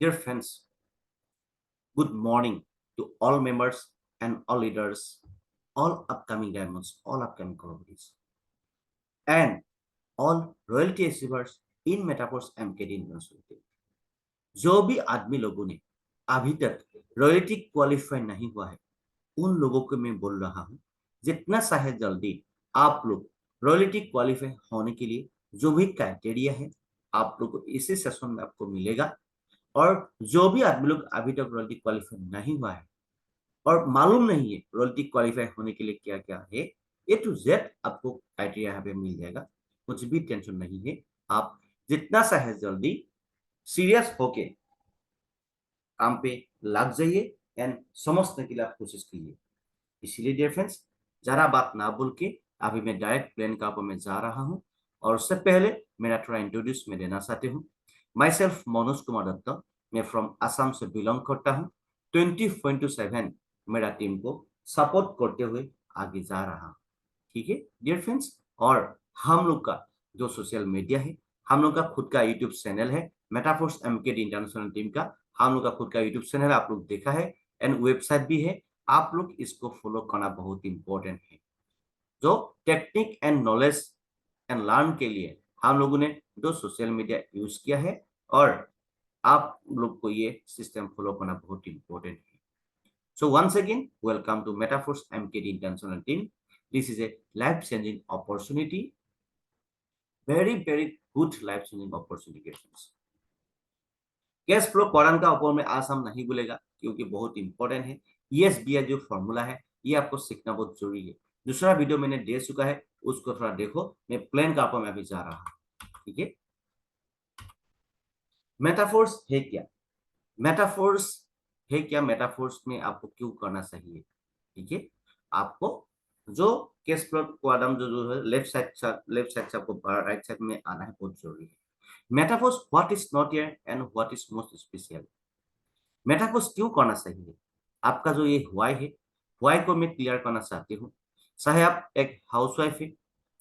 Dear friends, good morning to all members and all leaders, all upcoming diamonds, all upcoming celebrities, and all royalty achievers in Metaverse MKD University. जो भी आदमी लोगों ने अभी तक royalty qualify नहीं हुआ है, उन लोगों को मैं बोल रहा हूँ, जितना चाहे जल्दी आप लोग रॉयल्टी क्वालिफाई होने के लिए जो भी क्राइटेरिया है, आप लोग को इसी सेशन में आपको मिलेगा। और जो भी आदमी लोग अभी तक रॉयल्टी क्वालिफाई नहीं हुआ है और मालूम नहीं है रॉयल्टी क्वालिफाई होने के लिए क्या क्या है, A to Z आपको क्राइटेरिया यहाँ पे मिल जाएगा। कुछ भी टेंशन नहीं है, आप जितना चाहे जल्दी सीरियस होके काम पे लग जाइए एंड समझने के लिए आप कोशिश कीजिए। इसीलिए डियर फ्रेंड्स, जरा बात ना बोल के अभी मैं डायरेक्ट प्लान का में जा रहा हूँ। और उससे पहले मेरा थोड़ा इंट्रोड्यूस मैं देना चाहती हूँ। माई सेल्फ मनोज कुमार दत्ता, मैं फ्रॉम असम से बिलोंग करता हूँ। 20.7 मेरा टीम को सपोर्ट करते हुए आगे जा रहा हूँ। ठीक है डियर फ्रेंड्स, और हम लोग का जो सोशल मीडिया है, हम लोग का खुद का यूट्यूब चैनल है, मेटाफोर्स एमकेडी इंटरनेशनल टीम का हम लोग का खुद का यूट्यूब चैनल है, आप लोग देखा है, एंड वेबसाइट भी है। आप लोग इसको फॉलो करना बहुत इंपॉर्टेंट है। जो technique and knowledge and learn के लिए हम लोगों ने जो सोशल मीडिया यूज किया है, और आप लोग को ये सिस्टम फॉलो करना बहुत इंपॉर्टेंट है। So once again, welcome to Metaforce MKD International Team. This is a life-changing opportunity, very good life-changing opportunity. Cash flow column का ऊपर में आज हम नहीं बोलेगा क्योंकि बहुत इंपॉर्टेंट है। ESBI जो फॉर्मूला है ये आपको सीखना बहुत जरूरी है। दूसरा वीडियो मैंने दे चुका है, उसको थोड़ा देखो। मैं प्लान का ऊपर में अभी जा रहा हूँ। ठीक है, मेटाफोर्स है क्या, मेटाफोर्स है क्या, मेटाफोर्स में आपको क्यों करना चाहिए। ठीक है, आपको जो कैश फ्लो कॉलम जो है लेफ्ट साइड से आपको राइट साइड में आना है, बहुत जरूरी है। Metaphors what is not here and what is most special. Metaphors क्यों करना चाहिए, आपका जो ये व्हाई है, व्हाई को मैं क्लियर करना चाहती हूँ। चाहे आप एक हाउसवाइफ है,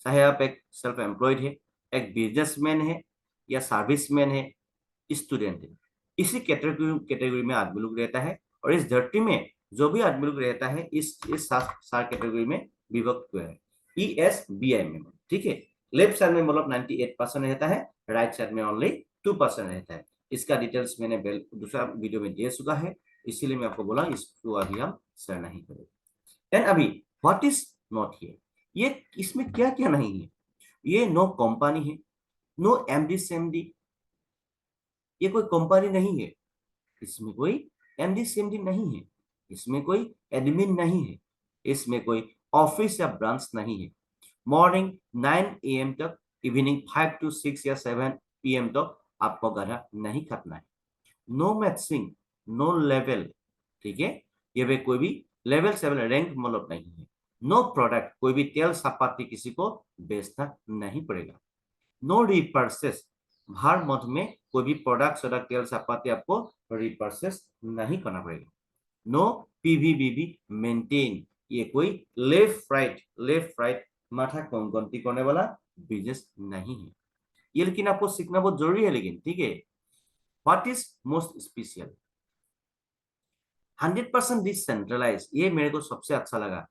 चाहे आप एक सेल्फ एम्प्लॉयड है, एक बिजनेसमैन है या सर्विसमैन है, स्टूडेंट है, इसी कैटेगरी में आदमी लोग रहता है। और इस धरती में जो भी आदमी लोग रहता है इस सात कैटेगरी में विभक्त हुआ है, ESBI में। ठीक है, लेफ्ट साइड में मतलब 98% रहता है, राइट साइड में ओनली 2% रहता है। इसका डिटेल्स मैंने दूसरा वीडियो में दे चुका है, इसीलिए मैं आपको बोला इसको अभी हम शेयर नहीं करेंगे। एंड अभी व्हाट इज नॉट हियर, ये इसमें क्या क्या नहीं है। ये नो कंपनी है, नो एमडी सेमडी, ये कोई कंपनी नहीं है, इसमें कोई एमडी सीएमडी नहीं है, इसमें कोई एडमिन नहीं है, इसमें कोई ऑफिस या ब्रांच नहीं है। मॉर्निंग 9 AM तक, इवनिंग 5 to 6 या 7 PM तक आपको गधा नहीं खटना है। No matching, no level. ठीक है, ये भी कोई भी लेवल सेवल रैंक मतलब नहीं है। नो प्रोडक्ट, कोई भी तेल सपाटी किसी को बेचना नहीं पड़ेगा। नो रिपर्सेस, हर मंथ में कोई भी प्रोडक्ट सड़क तेल सपाती आपको रिपर्सेस नहीं करना पड़ेगा। नो PVBB मेंटेन, ये कोई लेफ्ट राइट माथा गंती करने वाला बिजनेस नहीं है ये। लेकिन आपको सीखना बहुत जरूरी है। लेकिन ठीक है, what is most special, 100% decentralise, ये मेरे को सबसे अच्छा लगा।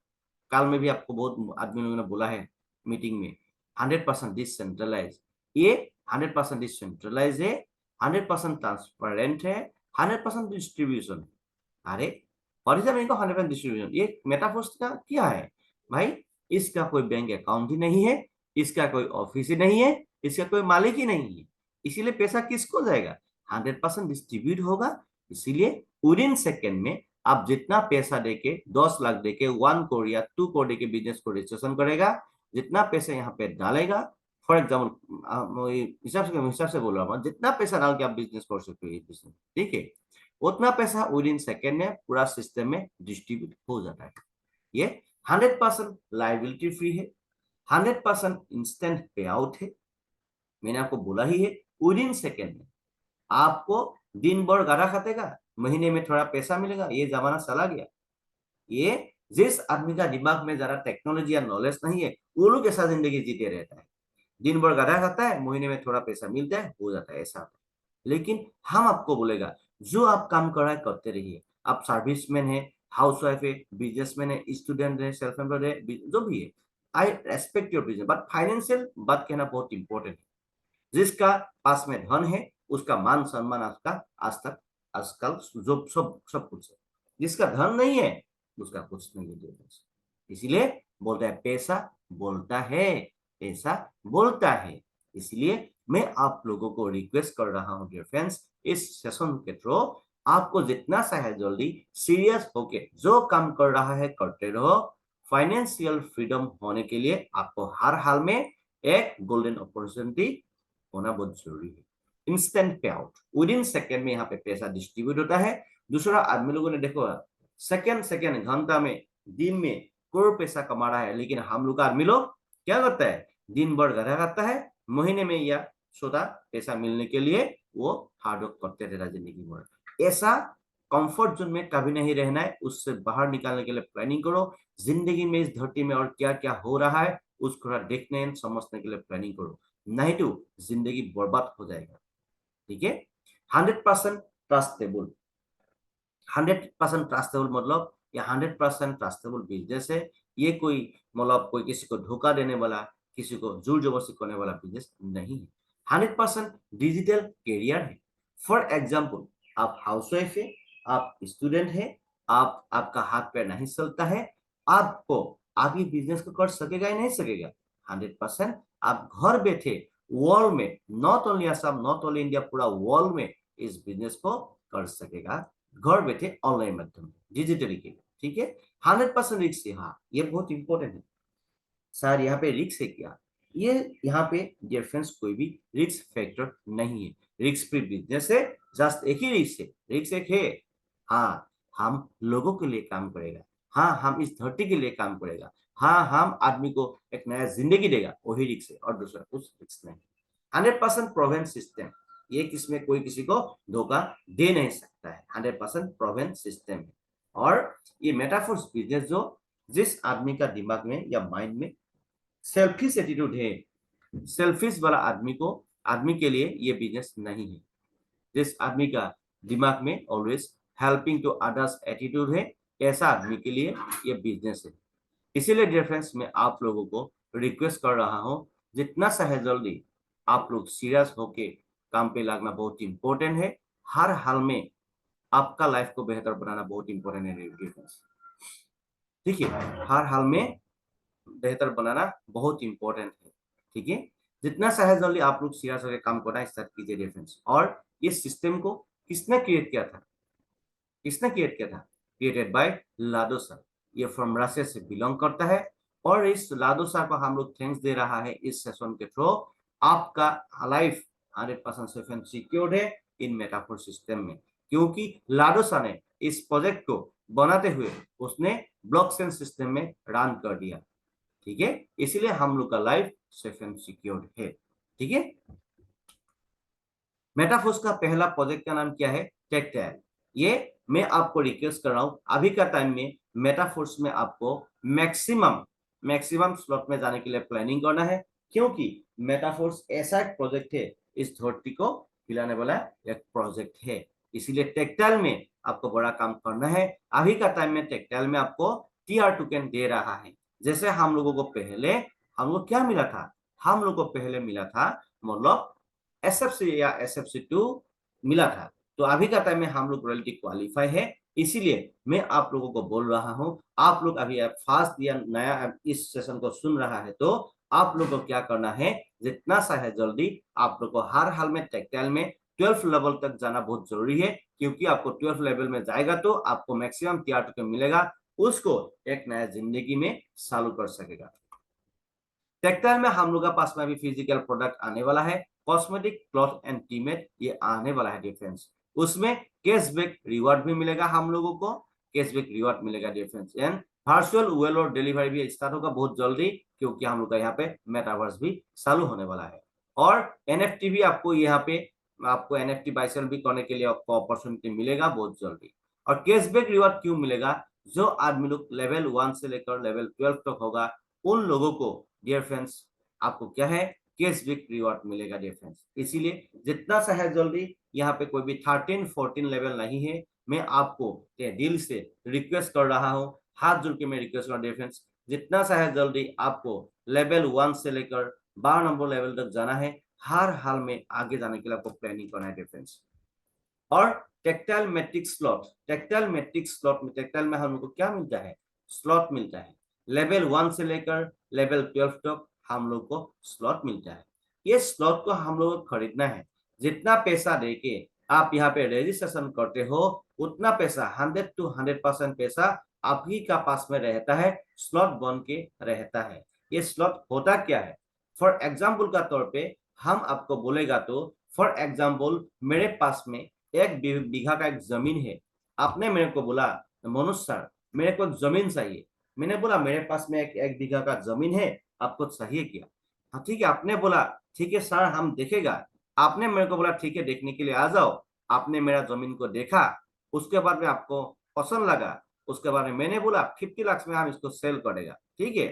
कल में भी आपको बहुत आदमी लोगों ने बोला है मीटिंग में, 100% डिसेंट्रलाइज। ये 100% डिसेंट्रलाइज है, 100% ट्रांसपेरेंट है, 100% डिस्ट्रीब्यूशन है। अरे और इधर इनको 100% डिस्ट्रीब्यूशन, ये मेटाफोर्स का क्या है भाई। इसका कोई बैंक अकाउंट ही नहीं है, इसका कोई ऑफिस ही नहीं है, इसका कोई मालिक ही नहीं है, इसीलिए पैसा किसको जाएगा, 100% डिस्ट्रीब्यूट होगा। इसीलिए विदिन सेकेंड में आप जितना पैसा देके 10 लाख देके 1 करोड़ या 2 करोड़ देके बिजनेस को रजिस्ट्रेशन करेगा, जितना पैसा यहाँ पे डालेगा, फॉर एग्जाम्पल हिसाब से बोल रहा हूँ, जितना पैसा डाल के आप बिजनेस कर सकते हो बिजनेस, ठीक है, उतना पैसा विदिन सेकेंड में पूरा सिस्टम में डिस्ट्रीब्यूट हो जाता है। ये 100% लाइबिलिटी फ्री है, 100% इंस्टेंट पे आउट है। मैंने आपको बोला ही है, विदिन सेकेंड में आपको दिन भर गाढ़ा खातेगा, महीने में थोड़ा पैसा मिलेगा, ये जमाना चला गया। ये जिस आदमी का दिमाग में जरा टेक्नोलॉजी या नॉलेज नहीं है, वो लोग ऐसा जिंदगी जीते रहता है, दिन भर गाढ़ा खाता है, महीने में थोड़ा पैसा मिलता है, हो जाता है, ऐसा। लेकिन हम आपको बोलेगा जो आप काम कर रहा है करते रहिए। आप सर्विसमैन है, हाउसवाइफ है, बिजनेसमैन है, स्टूडेंट है, सेल्फ एम्प्लॉयड है, जो भी है, आई respect your business, but financial बात कहना बहुत इंपॉर्टेंट है। जिसका पास में धन है उसका मान सम्मान आपका आज तक आजकल जो सब सब कुछ है, जिसका धन नहीं है उसका कुछ नहीं है। इसीलिए बोलता है पैसा बोलता है, पैसा बोलता है। इसलिए मैं आप लोगों को रिक्वेस्ट कर रहा हूं डियर फ्रेंड्स, इस सेशन के थ्रू आपको जितना चाहे जल्दी सीरियस होके जो काम कर रहा है करते रहो। फाइनेंशियल फ्रीडम होने के लिए आपको हर हाल में एक गोल्डन अपॉर्चुनिटी होना बहुत जरूरी है। इंस्टेंट पे आउट, विद इन सेकेंड में यहाँ पे पैसा डिस्ट्रीब्यूट होता है। दूसरा, आदमी लोगों ने देखो सेकेंड सेकेंड घंटा में दिन में करोड़ पैसा कमा रहा है, लेकिन हम लोग आदमी लोग क्या करता है, दिन भर गधा करता है, महीने में या छोटा पैसा मिलने के लिए वो हार्डवर्क करते रहता जिंदगी भर। ऐसा कंफर्ट जोन में कभी नहीं रहना है, उससे बाहर निकालने के लिए प्लानिंग करो। जिंदगी में इस धरती में और क्या क्या हो रहा है उसको देखने समझने के लिए प्लानिंग करो, नहीं तो जिंदगी बर्बाद हो जाएगा। ठीक है, 100% ट्रस्टेबल। 100% ट्रस्टेबल मतलब ये 100% ट्रस्टेबल बिजनेस है। ये कोई मतलब कोई किसी को धोखा देने वाला, किसी को जोर जबरदस्ती करने वाला बिजनेस नहीं है। 100% डिजिटल कैरियर है। फॉर एग्जाम्पल, आप हाउसवाइफ है, आप स्टूडेंट है, आप आपका हाथ पैर नहीं चलता है, आपको आप ये बिजनेस को कर सकेगा या नहीं सकेगा? 100% आप घर बैठे वर्ल्ड में, not only Assam, not only India, पूरा वर्ल्ड में इस बिजनेस को कर सकेगा, घर बैठे ऑनलाइन माध्यम डिजिटली के। ठीक है, 100% रिक्स है। हाँ, ये बहुत इंपॉर्टेंट है सर। यहाँ पे रिक्स है क्या? ये यहाँ पे डियर फ्रेंड्स कोई भी रिक्स फैक्टर नहीं है। रिक्स फ्री बिजनेस है, जस्ट एक ही रिक्स है, रिक्स एक है। हाँ, हम लोगों के लिए काम करेगा, हाँ हम इस धरती के लिए काम करेगा, हाँ हम आदमी को एक नया जिंदगी देगा, वही रिक्स है और दूसरा कुछ रिक्स नहीं। 100% प्रोवेंट सिस्टम, ये किसमें कोई किसी को धोखा दे नहीं सकता है। 100% प्रोवेंट सिस्टम है। और ये मेटाफोर्स बिजनेस जो जिस आदमी का दिमाग में या माइंड में सेल्फिश एटीट्यूड है, सेल्फिश वाला आदमी के लिए ये बिजनेस नहीं है। जिस आदमी का दिमाग में always helping to others attitude है, ऐसा आदमी के लिए ये बिजनेस है। इसीलिए डियर फ्रेंड्स, मैं आप लोगों को रिक्वेस्ट कर रहा हूं, जितना चाहे जल्दी आप लोग सीरियस होके काम पे लगना बहुत इंपॉर्टेंट है। हर हाल में आपका लाइफ को बेहतर बनाना बहुत इंपॉर्टेंट है डियर फ्रेंड्स। ठीक है, हर हाल में बेहतर बनाना बहुत इंपॉर्टेंट है। ठीक है, जितना चाहे जल्दी आप लोग सीरियस होकर काम करना स्टार्ट कीजिए डियर फ्रेंड्स। और ये सिस्टम को किसने क्रिएट किया था? किसने क्रिएट किया था? Created by Lado sir. ये फ्रॉम रशिया से बिलोंग करता है। और इस लाडो सर को हम लोग थैंक्स दे रहा है इस सेशन के थ्रू। आपका लाइफ 100% सेफ एंड सिक्योर्ड है इन मेटाफोर सिस्टम में, क्योंकि लाडो सर ने इस प्रोजेक्ट को बनाते हुए उसने ब्लॉकचेन सिस्टम में रन कर दिया। ठीक है, इसलिए हम लोग का लाइफ सेफ एंड सिक्योर्ड है। ठीक है, मेटाफोर्स का पहला प्रोजेक्ट का नाम क्या है? टेक्टाइल। ये मैं आपको रिक्वेस्ट कर रहा हूं, अभी का टाइम में मेटाफोर्स में आपको मैक्सिमम मैक्सिमम स्लॉट में जाने के लिए प्लानिंग करना है, क्योंकि मेटाफोर्स ऐसा एक प्रोजेक्ट है, इस धरती को हिलाने वाला एक प्रोजेक्ट है। इसीलिए टेक्टाइल में आपको बड़ा काम करना है। अभी का टाइम में टेक्टाइल में आपको टीआर टोकन दे रहा है। जैसे हम लोगों को पहले हम लोग क्या मिला था? हम लोग को पहले मिला था मतलब एसएफसी या एसएफसी2 मिला था। तो अभी का टाइम में हम लोग रॉयल्टी क्वालिफाई है। इसीलिए मैं आप लोगों को बोल रहा हूं, आप लोग अभी फास्ट या नया इस सेशन को सुन रहा है तो आप लोग को क्या करना है, जितना सा है जल्दी आप लोग को हर हाल में टेक्टाइल में 12 लेवल तक जाना बहुत जरूरी है, क्योंकि आपको 12 लेवल में जाएगा तो आपको मैक्सिमम टीआर टोकन मिलेगा, उसको एक नया जिंदगी में चालू कर सकेगा। टेक्सटाइल में हम लोग का पास में भी फिजिकल प्रोडक्ट आने वाला है, कॉस्मेटिक, क्लॉथ एंड टीमेट, ये आने वाला है डिफरेंस। उसमें कैशबैक रिवार्ड भी मिलेगा, हम लोगों को कैशबैक रिवार्ड मिलेगा डिफरेंस। एंड वर्चुअल वेल और डिलीवरी भी स्टार्ट होगा बहुत जल्दी, क्योंकि हम लोग का यहाँ पे मेटावर्स भी चालू होने वाला है। और एनएफटी भी आपको यहाँ पे आपको एनएफटी बाय सेल भी करने के लिए आपको अपॉर्चुनिटी मिलेगा बहुत जल्दी। और कैशबैक रिवार्ड क्यों मिलेगा? जो आदमी लोग लेवल 1 से लेकर लेवल 12 तक होगा, उन लोगों को डियर फ्रेंड्स आपको क्या है, कैशबैक रिवॉर्ड मिलेगा डियर फ्रेंड्स। इसीलिए जितना सा है जल्दी, यहाँ पे कोई भी 13-14 लेवल नहीं है। मैं आपको दिल से रिक्वेस्ट कर रहा हूँ, हाथ जोड़ के मैं रिक्वेस्ट कर रहा हूँ डियर फ्रेंड्स, जितना सा है जल्दी आपको लेवल 1 से लेकर 12 नंबर लेवल तक जाना है। हर हाल में आगे जाने के लिए आपको प्लानिंग करना है डियर फ्रेंड्स। और tactile matrix slot, tactile matrix slot में, टेक्टाइल में हम लोग को क्या मिलता है, स्लॉट मिलता है। लेवल 1 से लेकर लेवल 12 तक हम लोग को स्लॉट मिलता है। ये स्लॉट को हम लोग को खरीदना है। जितना पैसा देके आप यहाँ पे रजिस्ट्रेशन करते हो, उतना पैसा 100 to 100% पैसा आप ही का पास में रहता है, स्लॉट बन के रहता है। ये स्लॉट होता क्या है, फॉर एग्जाम्पल का तौर पे हम आपको बोलेगा तो, फॉर एग्जाम्पल मेरे पास में 1 बीघा का एक जमीन है। आपने मेरे को बोला मनोज सर मेरे को एक जमीन चाहिए। मैंने बोला मेरे पास में एक बीघा का जमीन है, आपको चाहिए क्या? हाँ ठीक है, आपने बोला ठीक है सर हम देखेगा। आपने मेरे को बोला ठीक है देखने के लिए आ जाओ। आपने मेरा जमीन को देखा, उसके बाद में आपको पसंद लगा, उसके बाद में मैंने बोला 50 लाख में हम इसको सेल करेगा, ठीक है।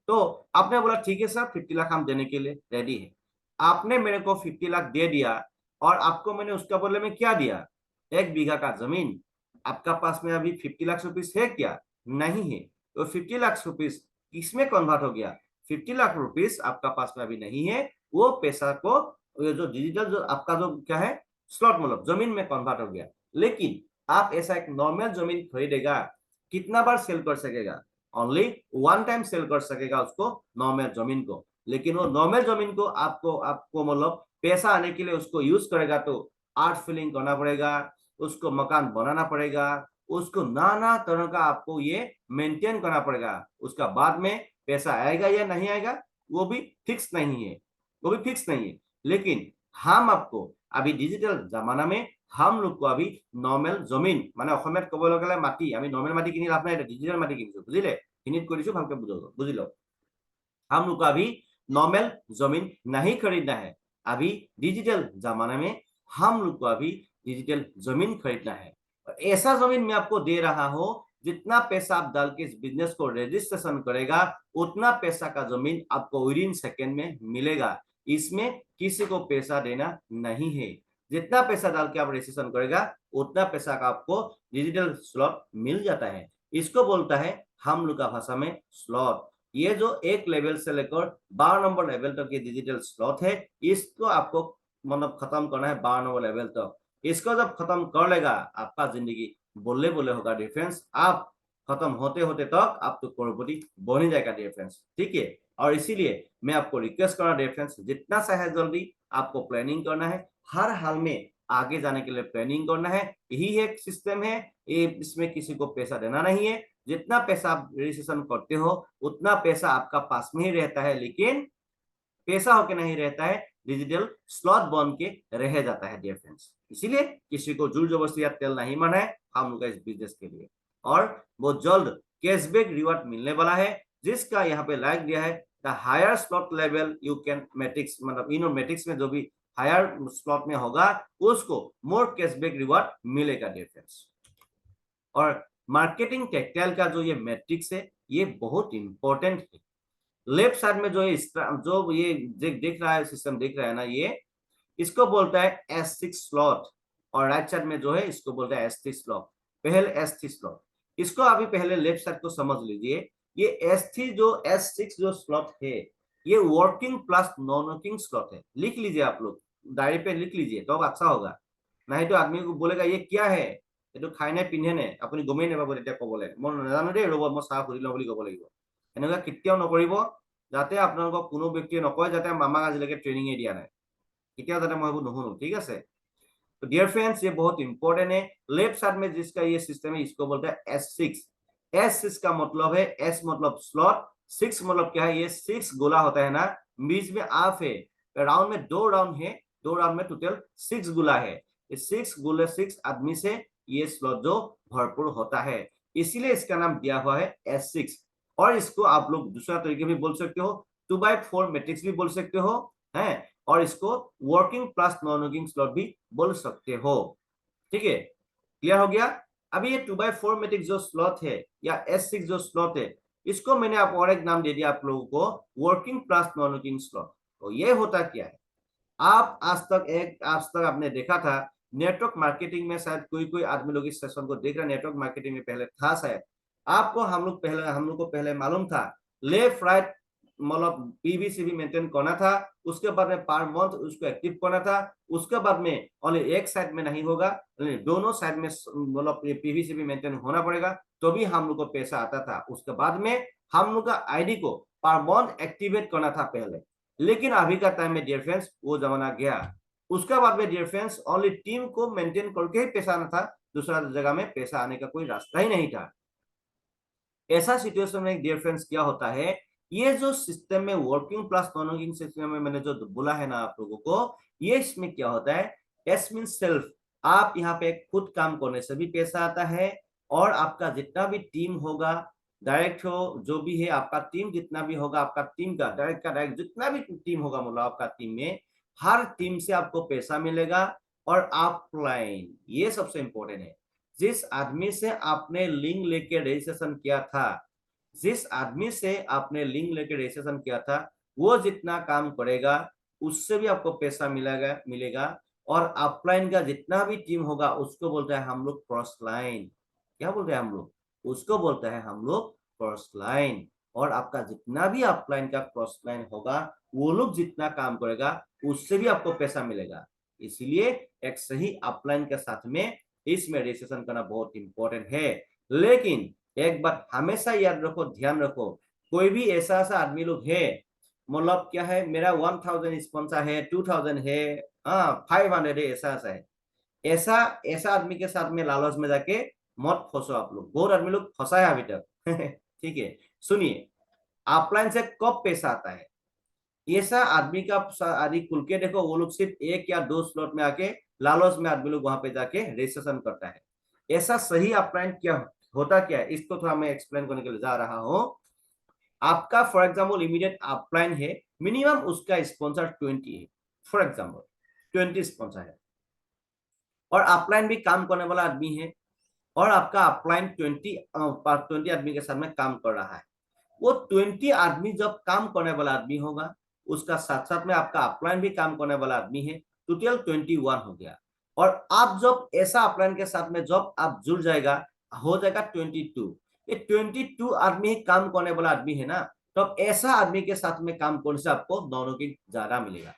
तो आपने बोला ठीक है सर 50 लाख हम देने के लिए रेडी है। आपने मेरे को 50 लाख दे दिया, और आपको मैंने उसका बदले में क्या दिया, 1 बीघा का जमीन। आपका पास में अभी 50 लाख रुपीस है क्या? नहीं है। तो 50 लाख रुपीस किसमें कन्वर्ट हो गया? 50 लाख रुपीस आपका पास में अभी नहीं है, वो पैसा को जो डिजिटल जो आपका जो क्या है स्लॉट मतलब जमीन में कन्वर्ट हो गया। लेकिन आप ऐसा एक नॉर्मल जमीन खरीदेगा, कितना बार सेल कर सकेगा? ओनली 1 टाइम सेल कर सकेगा उसको, नॉर्मल जमीन को। लेकिन वो नॉर्मल जमीन को आपको आपको मतलब पैसा आने के लिए उसको यूज करेगा तो आर्ट फिलिंग करना पड़ेगा, उसको मकान बनाना पड़ेगा, उसको नाना तरह का आपको ये मेंटेन करना पड़ेगा। उसका बाद में पैसा आएगा या नहीं आएगा वो भी फिक्स नहीं है, वो भी फिक्स नहीं है। लेकिन हम आपको अभी डिजिटल जमाना में हम लोग को अभी नॉर्मल जमीन মানে অসমীয়াত ক'বলৈ গ'লে মাটি, আমি নৰ্মেল মাটি কিনি লাভ নাই, ডিজিটেল মাটি কিনিছো, বুজিলে? হিন্দীত কৈ দিছো ভালকে বুজি লওক। हम लोग को अभी नॉर्मल जमीन नहीं खरीदना है, अभी डिजिटल जमाने में हम लोग को अभी डिजिटल जमीन खरीदना है। और ऐसा जमीन मैं आपको दे रहा हूं, जितना पैसा आप डाल के इस बिजनेस को रजिस्ट्रेशन करेगा, उतना पैसा का जमीन आपको विद इन सेकेंड में मिलेगा। इसमें किसी को पैसा देना नहीं है। जितना पैसा डाल के आप रजिस्ट्रेशन करेगा, उतना पैसा का आपको डिजिटल स्लॉट मिल जाता है। इसको बोलता है हम लोग का भाषा में स्लॉट। ये जो 1 लेवल से लेकर 12 नंबर लेवल तक ये डिजिटल स्लॉट है, इसको आपको मतलब खत्म करना है 12 नंबर लेवल तक। इसको जब खत्म कर लेगा, आपका जिंदगी बोले बोले होगा डियर फ्रेंड्स। आप खत्म होते होते तक आप तो करोड़पति बन ही जाएगा डियर फ्रेंड्स, ठीक है। और इसीलिए मैं आपको रिक्वेस्ट कर रहा हूं डियर फ्रेंड्स, जितना सा है जल्दी आपको प्लानिंग करना है, हर हाल में आगे जाने के लिए प्लानिंग करना है। यही एक सिस्टम है, ये इसमें किसी को पैसा देना नहीं है। जितना पैसा आप रजिस्ट्रेशन करते हो, उतना पैसा आपका पास में ही रहता है, लेकिन पैसा होके नहीं रहता है, डिजिटल स्लॉट बन के रह जाता है डियर फ्रेंड्स। इसीलिए किसी को जोर जबरदस्ती या तेल नहीं माना है हम लोग इस बिजनेस के लिए। और बहुत जल्द कैशबैक रिवॉर्ड मिलने वाला है, जिसका यहाँ पे लाइक दिया है the higher slot level you can matrix, मतलब इन मैट्रिक्स में जो भी हायर स्लॉट में होगा उसको मोर कैशबैक रिवॉर्ड मिलेगा डियर फ्रेंड्स। और मार्केटिंग टेक्टाइल का जो ये मैट्रिक्स है, ये बहुत इंपॉर्टेंट है। लेफ्ट साइड में जो ये जो ये देख रहा है सिस्टम देख रहा है ना, ये इसको बोलता है S6 स्लॉट। और राइट साइड में जो है इसको बोलता है S3 स्लॉट। पहले S3 स्लॉट, इसको अभी पहले लेफ्ट साइड को समझ लीजिए। ये S3 जो S6 जो स्लॉट है, ये working plus non working slot है। लिख लीजिए, आप लोग डायरी पे लिख लीजिए तो अच्छा होगा। नहीं तो आदमी को बोलेगा ये क्या है, এইটো খাই নে পিন্ধে নে আপুনি গমেই নাপাব তেতিয়া ক'বলৈ। মই নাজানো দেই, ৰ'ব মই চাহ সুধি লওঁ বুলি ক'ব লাগিব। এনেকুৱা কেতিয়াও নকৰিব, যাতে আপোনালোকক কোনো ব্যক্তিয়ে নকয় যাতে আমাক আজিলৈকে ট্ৰেইনিঙে দিয়া নাই, কেতিয়াও যাতে মই এইবোৰ নুশুনো, ঠিক আছে। तो डियर फ्रेंड्स ये बहुत इंपॉर्टेंट है। लेफ्ट साइड में जिसका ये सिस्टम है इसको बोलते हैं S6। S6 का मतलब है, S मतलब स्लॉट, 6 मतलब क्या है, ये 6 गोला होता है ना, बीच में हाफ है, राउंड में 2 राउंड है, 2 राउंड में टोटल 6 गोला है। 6 गोले 6 आदमी से ये स्लॉट जो भरपूर होता है, इसीलिए इसका नाम दिया हुआ है S6। और इसको आप लोग दूसरा तरीके भी बोल सकते हो, 2/4 मैट्रिक्स भी बोल सकते हो हैं, और इसको working plus non working slot भी बोल सकते हो, ठीक है। क्लियर हो गया। अभी ये 2/4 मैट्रिक्स जो स्लॉट है या S6 जो स्लॉट है, इसको मैंने आप और एक नाम दे दिया आप लोगों को, working plus non working slot. तो ये होता क्या है, आप आज तक आपने देखा था नेटवर्क मार्केटिंग में, शायद कोई कोई आदमी लोग इस सेशन को देख रहे, नेटवर्क मार्केटिंग में पहले था शायद, आपको हम लोग को पहले मालूम था लेफ्ट राइट मतलब पीवीसी भी मेंटेन करना था, उसके बाद में पर मंथ उसको एक्टिव करना था, उसके बाद में ओनली एक साइड में नहीं होगा, दोनों साइड में मतलब पीवीसी भी मेंटेन होना पड़ेगा, तो भी हम लोग को पैसा आता था। उसके बाद में हम लोग का आईडी को पर मंथ एक्टिवेट करना था पहले, लेकिन अभी का टाइम में डियर फ्रेंड्स वो जमाना गया। उसके बाद में डियर फ्रेंड्स ओनली टीम को मेंटेन करके ही पैसा आना था, दूसरा जगह में पैसा आने का कोई रास्ता ही नहीं था। ऐसा सिचुएशन में डियर फ्रेंड्स क्या होता है, ये जो सिस्टम में working plus non working system में मैंने जो बोला है ना आप लोगों को, ये इसमें क्या होता है, एस मीन सेल्फ, आप यहाँ पे खुद काम करने से भी पैसा आता है, और आपका जितना भी टीम होगा, डायरेक्ट हो जो भी है आपका टीम जितना भी होगा, आपका टीम का डायरेक्ट जितना भी टीम होगा मतलब आपका टीम में, हर टीम से आपको पैसा मिलेगा। और अपलाइन, ये सबसे इंपॉर्टेंट है, जिस आदमी से आपने लिंक लेके रजिस्ट्रेशन किया था, जिस आदमी से आपने लिंक लेके रजिस्ट्रेशन किया था, वो जितना काम करेगा उससे भी आपको पैसा मिलेगा। और अपलाइन का जितना भी टीम होगा उसको बोलते हैं हम लोग क्रॉस लाइन। क्या बोलते हैं हम लोग, उसको बोलते हैं हम लोग क्रॉस लाइन। और आपका जितना भी अपलाइन का क्रॉस लाइन होगा, वो लोग जितना काम करेगा उससे भी आपको पैसा मिलेगा। इसलिए एक सही अपलाइन के साथ में इसमें रजिस्ट्रेशन करना बहुत इंपॉर्टेंट है। लेकिन एक बात हमेशा याद रखो, ध्यान रखो, कोई भी ऐसा आदमी लोग है, मतलब क्या है, मेरा 1000 स्पॉन्सर है, 2000 है, 500 है, ऐसा है, ऐसा ऐसा आदमी के साथ में लालच में जाके मत फंसो आप लोग, बहुत आदमी लोग फंसा है अभी तक। ठीक है, सुनिए, अपलाइन से कब पैसा आता है, ऐसा आदमी का आदि खुल के देखो, वो लोग सिर्फ एक या दो स्लॉट में आके लालच में आदमी लोग वहां पे जाके रजिस्ट्रेशन करता है। ऐसा सही अपलाइन क्या होता क्या है, इसको थोड़ा मैं एक्सप्लेन करने के लिए जा रहा हूं। आपका फॉर एग्जाम्पल इमीडिएट अपलाइन है, मिनिमम उसका स्पॉन्सर 20 है, फॉर एग्जाम्पल 20 स्पॉन्सर है, और अपलाइन भी काम करने वाला आदमी है, और आपका अपलाइन 20 आदमी के साथ में काम कर रहा है। वो 20 आदमी जब काम करने वाला आदमी होगा, उसका साथ साथ में आपका अपलाइन भी काम करने वाला आदमी है, टोटल 21 हो गया। और आप जब ऐसा अपलाइन के साथ में जब आप जुड़ जाएगा, हो जाएगा 22। ये 22 आदमी ही काम करने वाला आदमी है ना, तो अब ऐसा आदमी के साथ में काम करने से आपको दोनों की ज्यादा मिलेगा।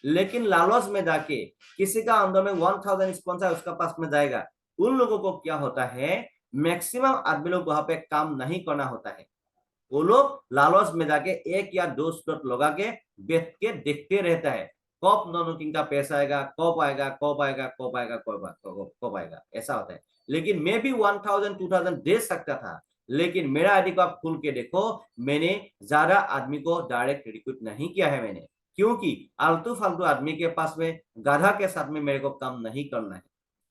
लेकिन लालच में जाके किसी का अंदर में 1000 स्पॉन्सर उसका पास में जाएगा, उन लोगों को क्या होता है, मैक्सिमम आदमी लोग वहां पे काम नहीं करना होता है, वो लोग लालच में जाके एक या दो स्लॉट लगा के बैठ के देखते रहता है, कब नॉन वर्किंग का पैसा आएगा, कब आएगा, कब आएगा, कब आएगा, कब आएगा, ऐसा होता है। लेकिन मैं भी 1000 2000 दे सकता था, लेकिन मेरा आईडी को आप खुल के देखो, मैंने ज्यादा आदमी को डायरेक्ट रिक्रूट नहीं किया है मैंने, क्योंकि आलतू फालतू आदमी के पास में गधा के साथ में मेरे को काम नहीं करना है।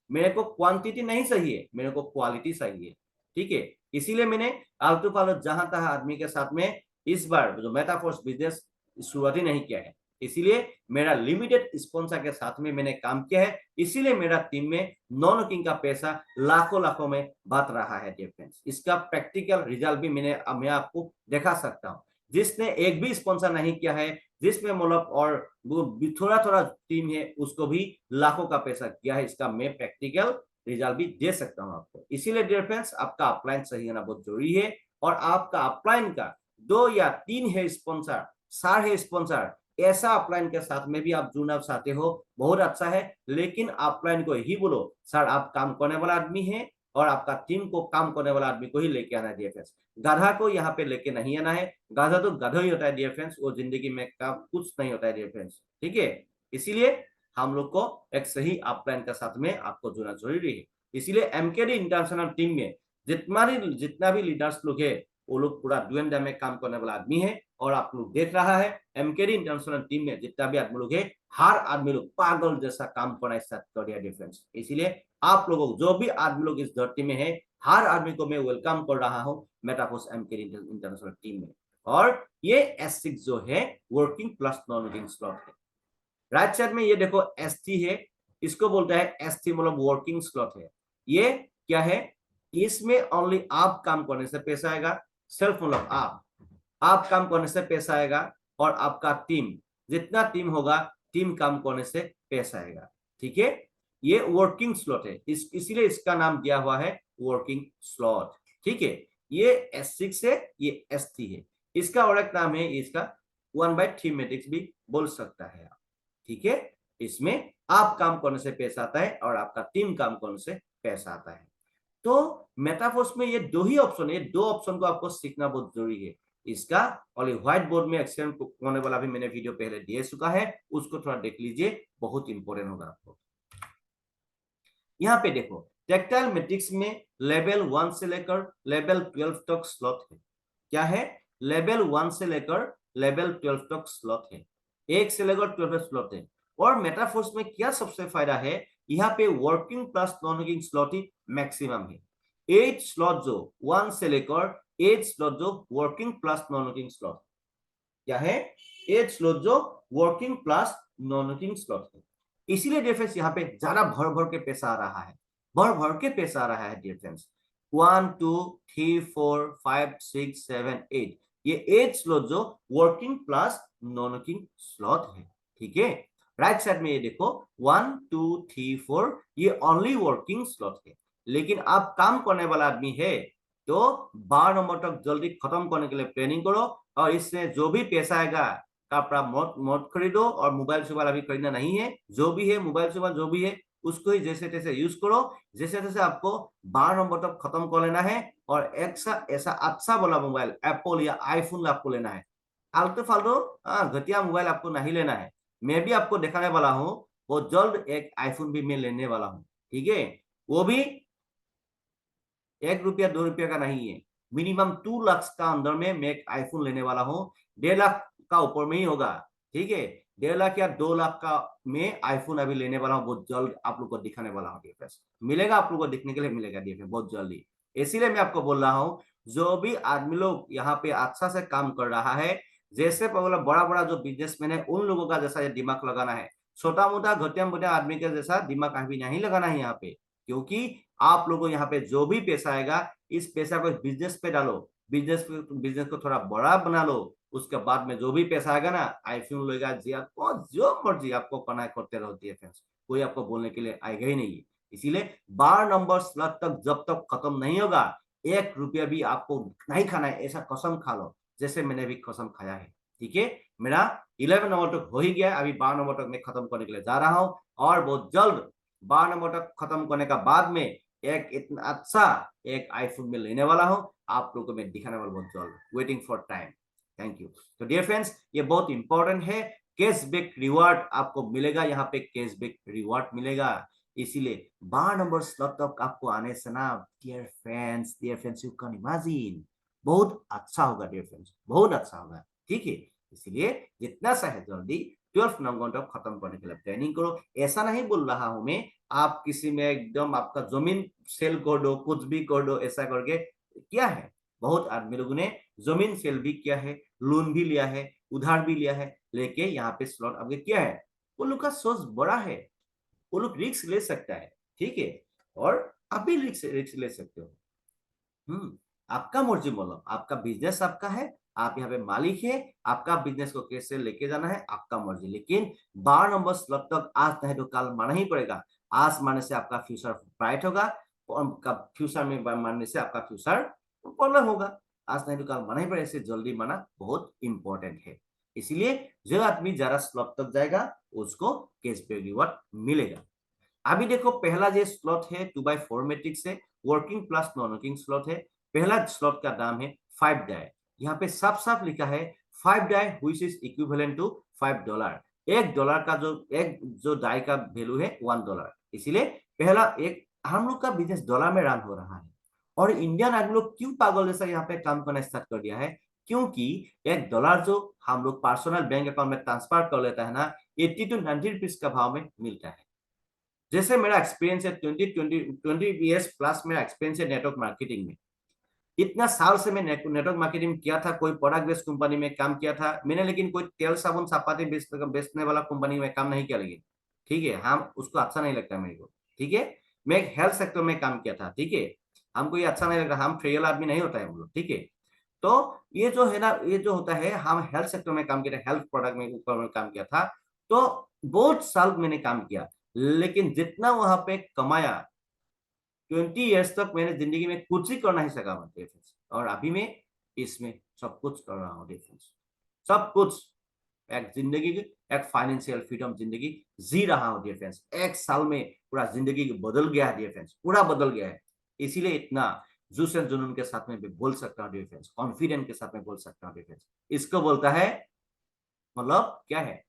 मेरे को क्वांटिटी नहीं चाहिए, मेरे को क्वालिटी चाहिए। ठीक है, इसीलिए मैंने आलतू फालतू जहां तहां आदमी के साथ में इस बार जो मेटाफोर्स बिजनेस शुरुआत ही नहीं किया है। इसीलिए मेरा लिमिटेड स्पॉन्सर के साथ में मैंने काम किया है, इसीलिए मेरा टीम में नॉन वर्किंग का पैसा लाखों लाखों में बात रहा है डियर फ्रेंड्स। इसका प्रैक्टिकल रिजल्ट भी मैं आपको दिखा सकता हूँ। जिसने एक भी स्पॉन्सर नहीं किया है, जिसमें मतलब और वो थोड़ा थोड़ा टीम है, उसको भी लाखों का पैसा किया है, इसका मैं प्रैक्टिकल रिजल्ट भी दे सकता हूं आपको। इसीलिए डियर फ्रेंड्स, आपका अपलाइन सही होना बहुत जरूरी है। और आपका अपलाइन का 2 या 3 है स्पॉन्सर, 4 है स्पॉन्सर, ऐसा अपलाइन के साथ में भी आप जुड़ना चाहते हो, बहुत अच्छा है। लेकिन अपलाइन को ही बोलो सर आप काम करने वाला आदमी है, और आपका टीम को काम करने वाला आदमी को ही लेके आना है डियर फ्रेंड्स, गधा को यहाँ पे लेके नहीं आना है। गधा तो गधा ही होता है डियर फ्रेंड्स, वो जिंदगी में काम कुछ नहीं होता है डियर फ्रेंड्स। ठीक है, इसीलिए हम लोग को एक सही अपलाइन के साथ में आपको जुड़ना जरूरी है। इसीलिए एमकेडी इंटरनेशनल टीम में जितना भी लीडर्स लोग है, वो लोग पूरा डूएम में काम करने वाला आदमी है। और आप लोग देख रहा है एमकेडी इंटरनेशनल टीम में जितना भी आदमी लोग है, हर आदमी लोग पागल जैसा काम करना स्टार्ट कर दिया डिफरेंस। इसीलिए आप लोगों जो भी आदमी लोग इस धरती में है, हर आदमी को मैं वेलकम कर रहा हूँ मेटाफोर्स एमकेडी इंटरनेशनल टीम में। और ये S6 जो है working plus non working slot है। राइट साइड में ये देखो S3 है, इसको बोलता है S3 मतलब वर्किंग स्लॉट है। ये क्या है, इसमें ओनली आप काम करने से पैसा आएगा, सेल्फ मतलब आप काम करने से पैसा आएगा, और आपका टीम जितना टीम होगा, टीम काम करने से पैसा आएगा। ठीक है, ये वर्किंग स्लॉट है, इसीलिए इसका नाम दिया हुआ है वर्किंग स्लॉट। ठीक है, ये S6 है, ये S3 है। इसका और एक नाम है, इसका 1/3 मैट्रिक्स भी बोल सकता है आप। ठीक है, इसमें आप काम करने से पैसा आता है और आपका टीम काम करने से पैसा आता है। तो मेटाफोर्स में ये दो ही ऑप्शन है, दो ऑप्शन को आपको सीखना बहुत जरूरी है। इसका और व्हाइट बोर्ड में एक्सप्लेन होने वाला भी मैंने वीडियो पहले दे चुका है, उसको थोड़ा देख लीजिए, बहुत इंपॉर्टेंट होगा आपको। यहाँ पे देखो, टेक्टाइल मैट्रिक्स में लेवल 1 से लेकर लेवल 12 तक स्लॉट है। क्या है? लेवल 1 से लेकर लेवल 12 तक स्लॉट है, 1 से लेकर 12 स्लॉट है। और मेटाफोर्स में क्या सबसे फायदा है, यहाँ पे working plus non working slot ही मैक्सिमम है। 8 स्लॉट जो 1 से लेकर 8 स्लॉट जो working plus non working slot, क्या है? 8 स्लॉट जो working plus non working slot है। इसीलिए डियर फ्रेंड्स यहाँ पे ज्यादा भर भर के पैसा आ रहा है, भर भर के पैसा आ रहा है डियर फ्रेंड्स। 1 2 3 4 5 6 7 8, ये 8 स्लॉट जो working plus non working slot है। ठीक है, राइट साइड में ये देखो 1 2 3 4, ये ओनली वर्किंग स्लॉट है। लेकिन आप काम करने वाला आदमी है तो 12 नंबर तक जल्दी खत्म करने के लिए प्लानिंग करो, और इससे जो भी पैसा आएगा, कपड़ा मत खरीदो, और मोबाइल सोबाइल अभी खरीदना नहीं है। जो भी है मोबाइल सोबाइल जो भी है उसको ही जैसे तैसे यूज करो, जैसे तैसे आपको 12 नंबर तक खत्म कर लेना है। और ऐसा ऐसा अच्छा वाला मोबाइल एप्पल या आईफोन आपको लेना है, आलतू फालतू घटिया मोबाइल आपको नहीं लेना है। मैं भी आपको दिखाने वाला हूँ, बहुत जल्द एक आईफोन भी मैं लेने वाला हूँ। ठीक है, वो भी 1 रुपया 2 रुपया का नहीं है, मिनिमम 2 लाख का अंदर में मैं एक आईफोन लेने वाला हूँ। 1.5 लाख का ऊपर में ही होगा। ठीक है, 1.5 लाख या 2 लाख का मैं आईफोन अभी लेने वाला हूँ, बहुत जल्द आप लोग को दिखाने वाला हूँ। DFS मिलेगा, आप लोग को देखने के लिए मिलेगा DFS बहुत जल्दी। इसीलिए मैं आपको बोल रहा हूँ, जो भी आदमी लोग यहाँ पे अच्छा से काम कर रहा है, जैसे बड़ा बड़ा जो बिजनेसमैन है, उन लोगों का जैसा ये दिमाग लगाना है। छोटा मोटा घटिया मोटा आदमी के जैसा दिमाग कभी नहीं लगाना है यहाँ पे। क्योंकि आप लोगों यहाँ पे जो भी पैसा आएगा, इस पैसा को बिजनेस पे डालो, बिजनेस को थोड़ा बड़ा बना लो। उसके बाद में जो भी पैसा आएगा ना, आईफोन लेगा, जी आपको जो मर्जी आपको करना करते रहती है फ्रेंड्स, कोई आपको बोलने के लिए आएगा ही नहीं है। इसीलिए 12 नंबर स्लॉट तक जब तक खत्म नहीं होगा, 1 रुपया भी आपको नहीं खाना है, ऐसा कसम खा लो, जैसे मैंने भी कसम खाया है। ठीक है, मेरा 11 नंबर तक हो ही गया, अभी 12 नंबर तक मैं खत्म करने के लिए जा रहा हूँ, और बहुत जल्द 12 नंबर तक खत्म करने का बाद में एक इतना अच्छा एक आईफोन में लेने वाला हूं, आप लोगों को मैं दिखाने वाला बहुत जल्द। Waiting for time. Thank you. तो डियर फ्रेंड्स, ये बहुत इंपॉर्टेंट है, कैशबैक रिवार्ड आपको मिलेगा, यहाँ पे कैशबैक रिवार्ड मिलेगा। इसीलिए 12 नंबर स्लॉट तक आपको आने से ना dear friends you can imagine, बहुत अच्छा होगा डियर फ्रेंड्स, बहुत अच्छा होगा। ठीक है, इसलिए जितना सा है जल्दी 12 नंबर तक खत्म करने के लिए प्लानिंग करो। ऐसा नहीं बोल रहा हूं मैं आप किसी में एकदम आपका जमीन सेल कर दो, कुछ भी कर दो, ऐसा करके क्या है, बहुत आदमी लोगों ने जमीन सेल भी किया है, लोन भी लिया है, उधार भी लिया है, लेके यहाँ पे स्लॉट आपके क्या है, वो लोग का सोच बड़ा है, वो लोग रिस्क ले सकता है। ठीक है, और आप भी रिस्क ले सकते हो। आपका मर्जी बोलो, आपका बिजनेस आपका है, आप यहाँ पे मालिक है, आपका बिजनेस को कैसे लेके जाना है आपका मर्जी। लेकिन 12 नंबर स्लॉट तक आज नहीं तो कल माना ही पड़ेगा। आज मानने से आपका फ्यूचर ब्राइट होगा, आपका फ्यूचर में मानने से आपका फ्यूचर प्रॉब्लम होगा। आज नहीं तो कल माना ही पड़ेगा, इसे जल्दी माना बहुत इंपॉर्टेंट है। इसीलिए जो आदमी ज्यादा स्लॉट तक जाएगा उसको कैशबैक रिवॉर्ड मिलेगा। अभी देखो, पहला जो स्लॉट है 2/4 मैट्रिक्स है, working plus non working slot है। पहला स्लॉट का दाम है 5 डाई। यहाँ पे साफ साफ लिखा है 5 die which is equivalent to $5। $1 का जो डाई का वैल्यू है $1। इसीलिए पहला एक, हम लोग का बिजनेस डॉलर में रन हो रहा है। और इंडियन आदमी लोग क्यों पागल जैसा यहाँ पे काम करना स्टार्ट कर दिया है, क्योंकि $1 जो हम लोग पर्सनल बैंक अकाउंट में ट्रांसफर कर लेता है ना, 80 to 90 रुपीज का भाव में मिलता है। जैसे मेरा एक्सपीरियंस है 20 प्लस मेरा एक्सपीरियंस है नेटवर्क मार्केटिंग में। इतना साल से मैं नेटवर्क मार्केटिंग किया था, कोई प्रोडक्ट बेस्ड कंपनी में काम किया था मैंने, लेकिन कोई तेल साबुन चपाती बेचने वाला कंपनी में काम नहीं किया। लेकिन ठीक है, हम उसको अच्छा नहीं लगता मेरे को। ठीक है, मैं एक हेल्थ सेक्टर में काम किया था। ठीक है, हमको ये अच्छा नहीं लगता, हम ट्रेल आदमी नहीं होता है हम लोग। ठीक है, तो ये जो है ना, ये जो होता है, हम हेल्थ सेक्टर में काम किया था, हेल्थ प्रोडक्ट में ऊपर में काम किया था, तो बहुत साल मैंने काम किया, लेकिन जितना वहां पे कमाया 20 ईयर्स तक मैंने जिंदगी में कुछ ही कर नहीं सका मैं डिफेंस। और अभी मैं इसमें सब कुछ कर रहा हूँ डिफेंस, सब कुछ। एक जिंदगी की एक फाइनेंशियल फ्रीडम जिंदगी जी रहा हूँ डिफेंस। एक साल में पूरा जिंदगी बदल गया है डिफेंस, पूरा बदल गया है। इसीलिए इतना जोश एंड जुनून के साथ में भी बोल सकता हूँ डिफेंस, कॉन्फिडेंट के साथ में बोल सकता हूँ डिफेंस। इसको बोलता है, मतलब क्या है,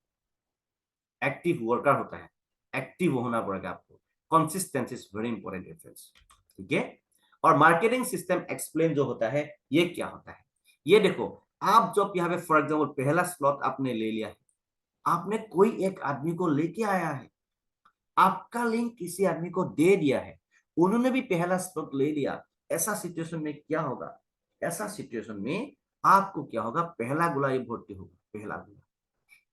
एक्टिव वर्कर होता है, एक्टिव होना पड़ेगा आपको। Consistency is very important difference, ठीक है। और मार्केटिंग सिस्टम एक्सप्लेन जो होता है, ये क्या होता है, ये देखो। आप जब यहाँ पे फॉर एग्जाम्पल पहला स्लॉट आपने ले लिया है, आपने कोई एक आदमी को लेके आया है, आपका लिंक किसी आदमी को दे दिया है, उन्होंने भी पहला स्लॉट ले लिया। ऐसा सिचुएशन में क्या होगा, ऐसा सिचुएशन में आपको क्या होगा, पहला गुला ये भर्ती होगा, पहला गुला।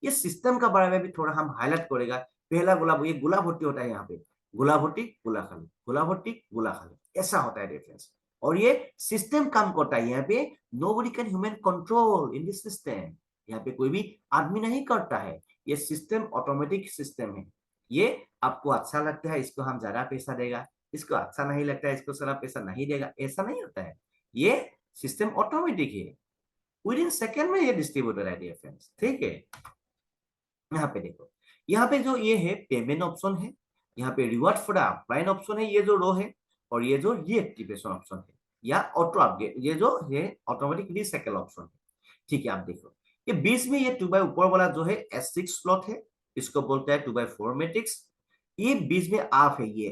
ये सिस्टम का बारे में भी थोड़ा हम हाईलाइट करेगा। पहला गुलाब, ये गुला भर्ती होता है यहाँ पे, गुला भर्ती गुला खाली, गुला भर्ती गुला खाली, ऐसा होता है डिफरेंस। और ये सिस्टम काम करता है यहाँ पे। Nobody can human control in this system, यहाँ पे कोई भी आदमी नहीं करता है, ये सिस्टम ऑटोमेटिक सिस्टम है। ये आपको अच्छा लगता है इसको हम ज्यादा पैसा देगा, इसको अच्छा नहीं लगता है इसको सारा पैसा नहीं देगा, ऐसा नहीं होता है। ये सिस्टम ऑटोमेटिक है, विद इन सेकेंड में ये डिस्ट्रीब्यूटर है डिफरेंस, ठीक है। यहाँ पे देखो, यहाँ पे जो ये है पेमेंट ऑप्शन है, यहाँ पे रिवॉर्ड फॉर अपलाइन ऑप्शन है, ये जो रो है, और ये जो रीएक्टिवेशन ऑप्शन है, या ऑटो अपडेट, ये जो है ऑटोमेटिक रिसाइकल ऑप्शन है, ठीक है। आप देखो ये बीच में ये 2x ऊपर वाला जो है S6 स्लॉट है, इसको बोलते हैं 2x4 मैट्रिक्स। ये बीच में आप है, ये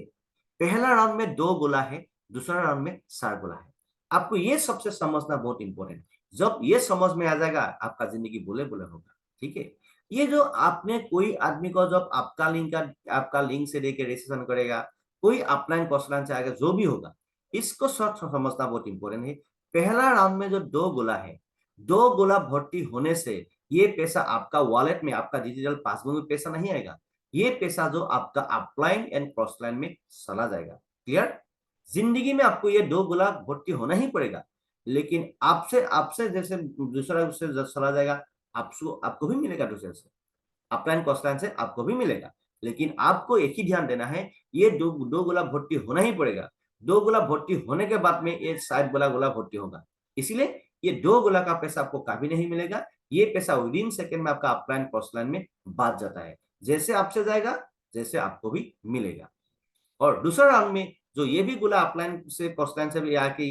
पहला राउंड में 2 गोला है, दूसरा राउंड में 4 गोला है। आपको ये सबसे समझना बहुत इंपॉर्टेंट। जब ये समझ में आ जाएगा, आपका जिंदगी बोले बोले होगा, ठीक है। ये जो आपने कोई आदमी को जब आपका लिंक से लेके रजिस्ट्रेशन करेगा, कोई अपलाइन कॉस्टलाइन से आएगा, जो भी होगा, इसको समझना बहुत इंपॉर्टेंट है। पहला राउंड में जो 2 गोला है, 2 गोला भर्ती होने से ये पैसा आपका वॉलेट में, आपका डिजिटल पासबुक में पैसा नहीं आएगा, ये पैसा जो आपका अपलाइन एंड क्रॉसलाइन में चला जाएगा। क्लियर? जिंदगी में आपको ये 2 गोला भर्ती होना ही पड़ेगा, लेकिन आपसे आपसे जैसे दूसरा उससे चला जाएगा, आपको आपको भी मिलेगा दूसरे से, अपलाइन कॉस्टलाइन से आपको भी मिलेगा। लेकिन आपको एक ही ध्यान देना है, ये दो गोला भर्ती होना ही पड़ेगा। 2 गोला भर्ती होने के बाद में ये 60 गोला गोला भर्ती होगा। इसीलिए ये 2 गोला का पैसा आपको कभी नहीं मिलेगा, ये पैसा विद इन सेकेंड में आपका अपलाइन कॉस्टलाइन में बात जाता है। जैसे आपसे जाएगा, जैसे आपको भी मिलेगा। और दूसरा राउंड में जो ये भी गोला अपलाइन से कॉस्टलाइन से भी आके